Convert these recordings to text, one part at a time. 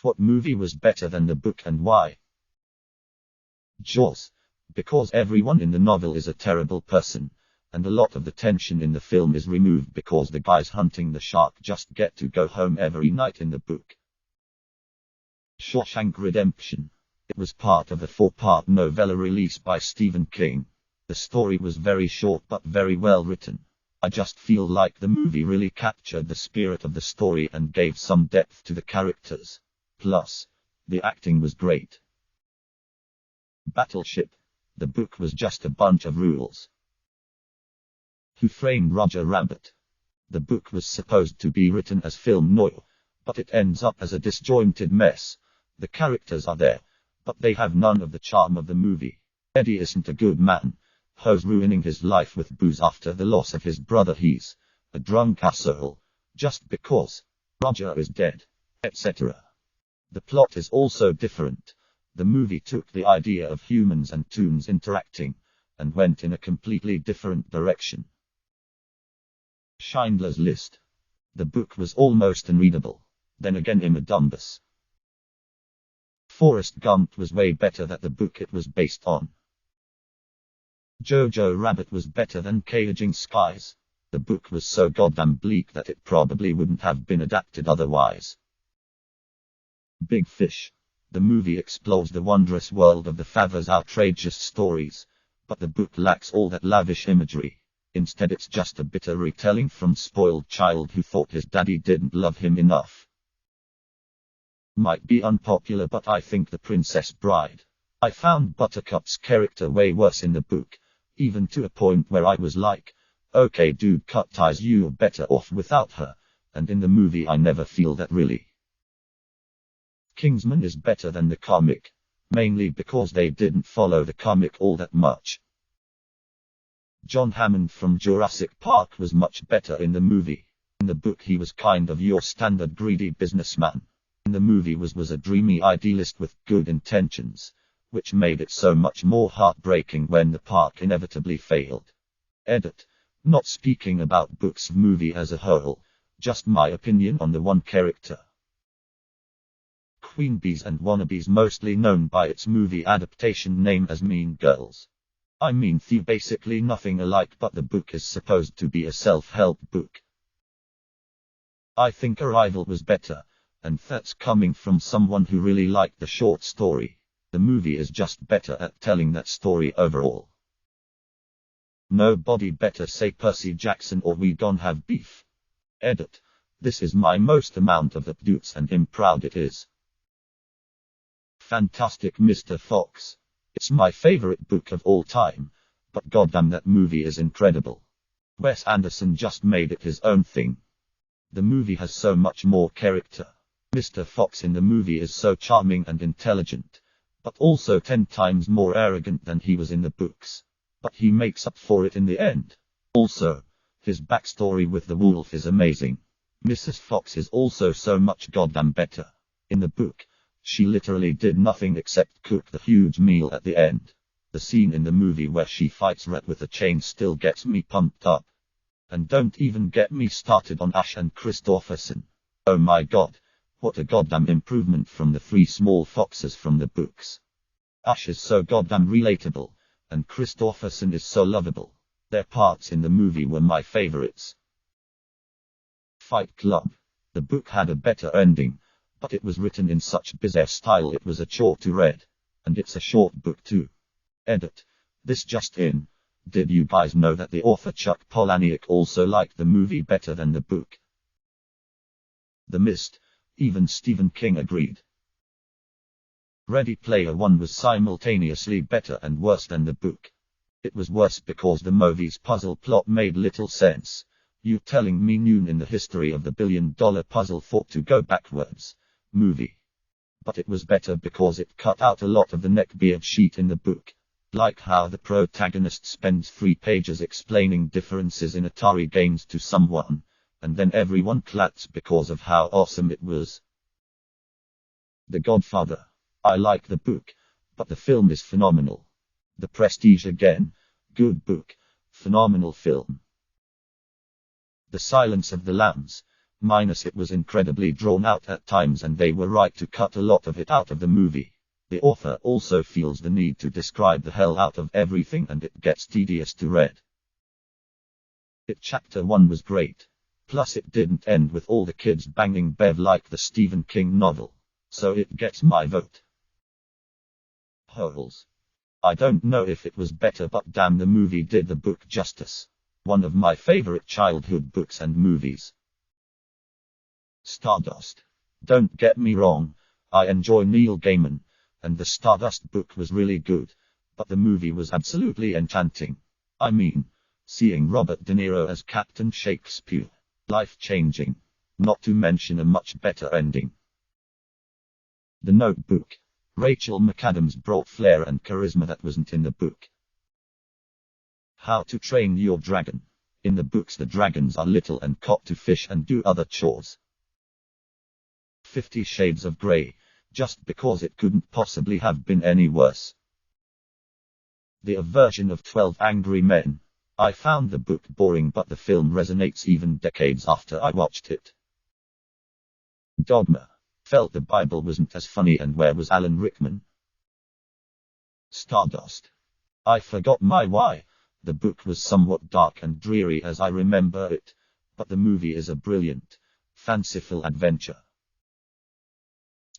What movie was better than the book and why? Jaws. Because everyone in the novel is a terrible person, and a lot of the tension in the film is removed because the guys hunting the shark just get to go home every night in the book. Shawshank Redemption. It was part of a 4-part novella released by Stephen King. The story was very short but very well written. I just feel like the movie really captured the spirit of the story and gave some depth to the characters. Plus, the acting was great. Battleship. The book was just a bunch of rules. Who Framed Roger Rabbit? The book was supposed to be written as film noir, but it ends up as a disjointed mess. The characters are there, but they have none of the charm of the movie. Eddie isn't a good man. Ho's ruining his life with booze after the loss of his brother. He's a drunk asshole, just because Roger is dead, etc. The plot is also different. The movie took the idea of humans and toons interacting, and went in a completely different direction. Schindler's List. The book was almost unreadable. Then again, Imadumbus. Forrest Gump was way better than the book it was based on. Jojo Rabbit was better than Caging Skies. The book was so goddamn bleak that it probably wouldn't have been adapted otherwise. Big Fish. The movie explores the wondrous world of the father's outrageous stories, but the book lacks all that lavish imagery. Instead, it's just a bitter retelling from spoiled child who thought his daddy didn't love him enough. Might be unpopular, but I think The Princess Bride. I found Buttercup's character way worse in the book, even to a point where I was like, okay dude, cut ties, you're better off without her, and in the movie I never feel that really. Kingsman is better than the comic, mainly because they didn't follow the comic all that much. John Hammond from Jurassic Park was much better in the movie. In the book he was kind of your standard greedy businessman. In the movie was a dreamy idealist with good intentions, which made it so much more heartbreaking when the park inevitably failed. Edit. Not speaking about books movie as a whole, just my opinion on the one character. Queen Bees and Wannabes, mostly known by its movie adaptation name as Mean Girls. I mean, they're basically nothing alike, but the book is supposed to be a self-help book. I think Arrival was better, and that's coming from someone who really liked the short story. The movie is just better at telling that story overall. Nobody better say Percy Jackson or we gon' have beef. Edit. This is my most amount of that dudes and I'm proud it is. Fantastic Mr. Fox. It's my favorite book of all time, but goddamn that movie is incredible. Wes Anderson just made it his own thing. The movie has so much more character. Mr. Fox in the movie is so charming and intelligent, but also 10 times more arrogant than he was in the books. But he makes up for it in the end. Also, his backstory with the wolf is amazing. Mrs. Fox is also so much goddamn better. In the book, she literally did nothing except cook the huge meal at the end. The scene in the movie where she fights Rat with a chain still gets me pumped up. And don't even get me started on Ash and Christopherson. Oh my god, what a goddamn improvement from the 3 small foxes from the books. Ash is so goddamn relatable, and Christopherson is so lovable. Their parts in the movie were my favorites. Fight Club. The book had a better ending, but it was written in such bizarre style it was a chore to read. And it's a short book too. Edit. This just in. Did you guys know that the author Chuck Palahniuk also liked the movie better than the book? The Mist. Even Stephen King agreed. Ready Player One was simultaneously better and worse than the book. It was worse because the movie's puzzle plot made little sense. You telling me noon in the history of the billion-dollar puzzle thought to go backwards? Movie. But it was better because it cut out a lot of the neckbeard shit in the book. Like how the protagonist spends 3 pages explaining differences in Atari games to someone, and then everyone claps because of how awesome it was. The Godfather. I like the book, but the film is phenomenal. The Prestige again. Good book, phenomenal film. The Silence of the Lambs. minus it was incredibly drawn out at times and they were right to cut a lot of it out of the movie. The author also feels the need to describe the hell out of everything and it gets tedious to read. Chapter 1 was great. Plus it didn't end with all the kids banging Bev like the Stephen King novel. So it gets my vote. Holes. I don't know if it was better but damn the movie did the book justice. One of my favorite childhood books and movies. Stardust. Don't get me wrong, I enjoy Neil Gaiman, and the Stardust book was really good, but the movie was absolutely enchanting. I mean, seeing Robert De Niro as Captain Shakespeare. Life-changing. Not to mention a much better ending. The Notebook. Rachel McAdams brought flair and charisma that wasn't in the book. How to Train Your Dragon. In the books the dragons are little and caught to fish and do other chores. 50 Shades of Grey, just because it couldn't possibly have been any worse. The version of 12 Angry Men. I found the book boring but the film resonates even decades after I watched it. Dogma. Felt the Bible wasn't as funny and where was Alan Rickman? Stardust. I forgot my why. The book was somewhat dark and dreary as I remember it, but the movie is a brilliant, fanciful adventure.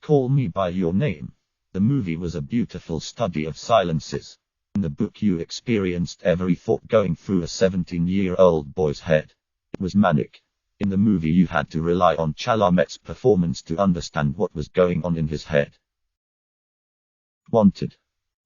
Call Me By Your Name. The movie was a beautiful study of silences. In the book you experienced every thought going through a 17-year-old boy's head. It was manic. In the movie you had to rely on Chalamet's performance to understand what was going on in his head. Wanted.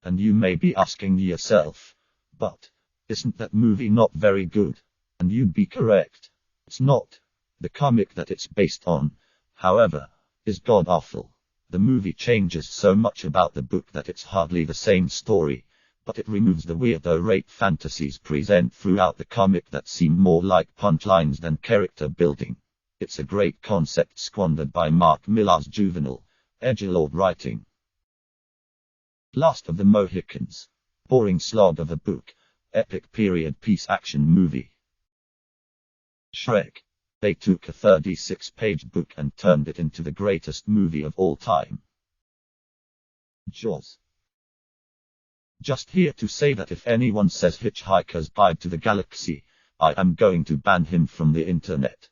And you may be asking yourself, but isn't that movie not very good? And you'd be correct. It's not. The comic that it's based on, however, is god-awful. The movie changes so much about the book that it's hardly the same story, but it removes the weirdo rape fantasies present throughout the comic that seem more like punchlines than character building. It's a great concept squandered by Mark Millar's juvenile, edgelord writing. Last of the Mohicans. Boring slog of a book. Epic period piece action movie. Shrek. They took a 36-page book and turned it into the greatest movie of all time. Jaws. Just here to say that if anyone says Hitchhiker's Guide to the Galaxy, I am going to ban him from the internet.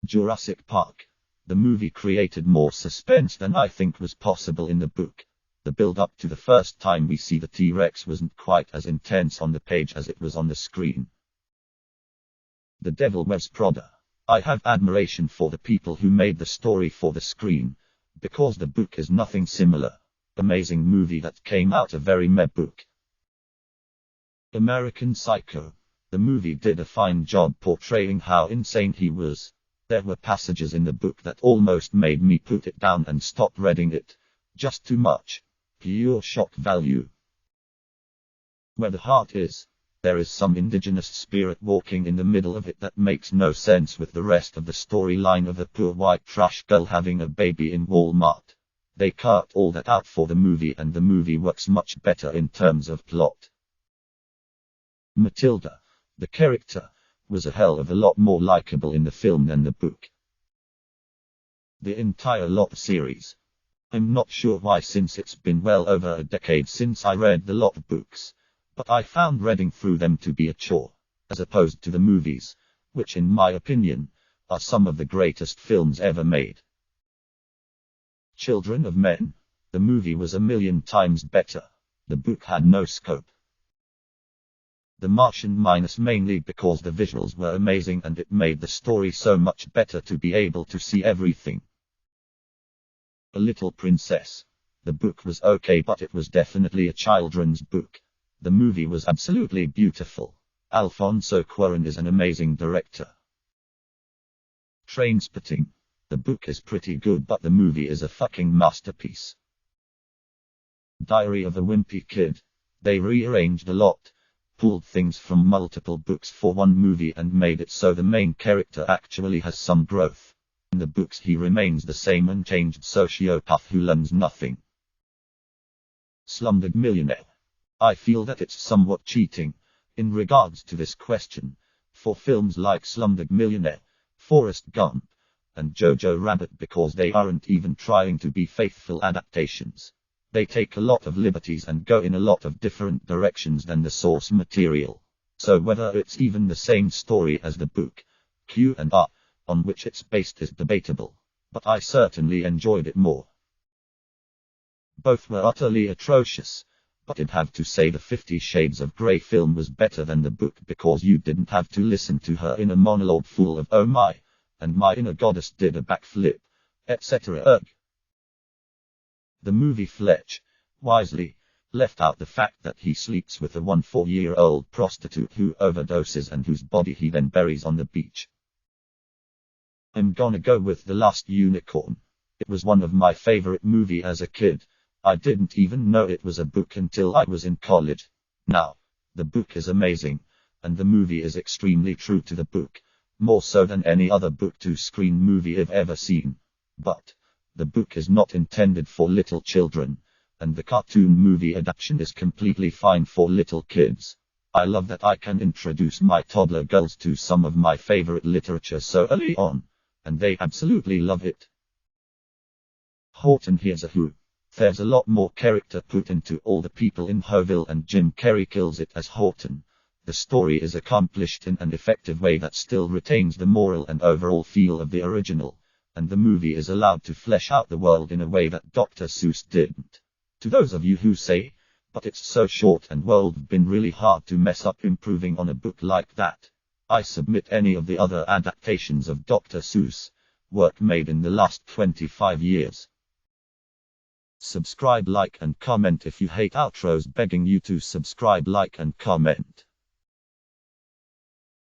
Jurassic Park. The movie created more suspense than I think was possible in the book. The build-up to the first time we see the T-Rex wasn't quite as intense on the page as it was on the screen. The Devil Wears Prada. I have admiration for the people who made the story for the screen, because the book is nothing similar. Amazing movie that came out a very meh book. American Psycho. The movie did a fine job portraying how insane he was. There were passages in the book that almost made me put it down and stop reading it. Just too much. Pure shock value. Where the Heart Is. There is some indigenous spirit walking in the middle of it that makes no sense with the rest of the storyline of a poor white trash girl having a baby in Walmart. They cut all that out for the movie and the movie works much better in terms of plot. Matilda, the character, was a hell of a lot more likable in the film than the book. The entire Lot series. I'm not sure why since it's been well over a decade since I read the Lot books, but I found reading through them to be a chore, as opposed to the movies, which in my opinion, are some of the greatest films ever made. Children of Men. The movie was a million times better. The book had no scope. The Martian minus mainly because the visuals were amazing and it made the story so much better to be able to see everything. A Little Princess. The book was okay but it was definitely a children's book. The movie was absolutely beautiful. Alfonso Cuarón is an amazing director. Trainspotting. The book is pretty good but the movie is a fucking masterpiece. Diary of a Wimpy Kid. They rearranged a lot, pulled things from multiple books for one movie and made it so the main character actually has some growth. In the books he remains the same unchanged sociopath who learns nothing. Slumdog Millionaire. I feel that it's somewhat cheating, in regards to this question, for films like Slumdog Millionaire, Forrest Gump, and Jojo Rabbit because they aren't even trying to be faithful adaptations. They take a lot of liberties and go in a lot of different directions than the source material. So whether it's even the same story as the book, Q&R, on which it's based is debatable. But I certainly enjoyed it more. Both were utterly atrocious, but I'd have to say the 50 Shades of Grey film was better than the book because you didn't have to listen to her in a monologue full of "oh my," and "my inner goddess did a backflip," etc. Ugh. The movie Fletch, wisely, left out the fact that he sleeps with a 14-year-old prostitute who overdoses and whose body he then buries on the beach. I'm gonna go with The Last Unicorn. It was one of my favorite movies as a kid. I didn't even know it was a book until I was in college. Now, the book is amazing, and the movie is extremely true to the book, more so than any other book-to-screen movie I've ever seen. But the book is not intended for little children, and the cartoon movie adaptation is completely fine for little kids. I love that I can introduce my toddler girls to some of my favorite literature so early on, and they absolutely love it. Horton Hears a Who. There's a lot more character put into all the people in Whoville, and Jim Carrey kills it as Horton. The story is accomplished in an effective way that still retains the moral and overall feel of the original, and the movie is allowed to flesh out the world in a way that Dr. Seuss didn't. To those of you who say, "But it's so short and would been really hard to mess up improving on a book like that," I submit any of the other adaptations of Dr. Seuss, work made in the last 25 years. Subscribe, like and comment if you hate outros, begging you to subscribe, like and comment.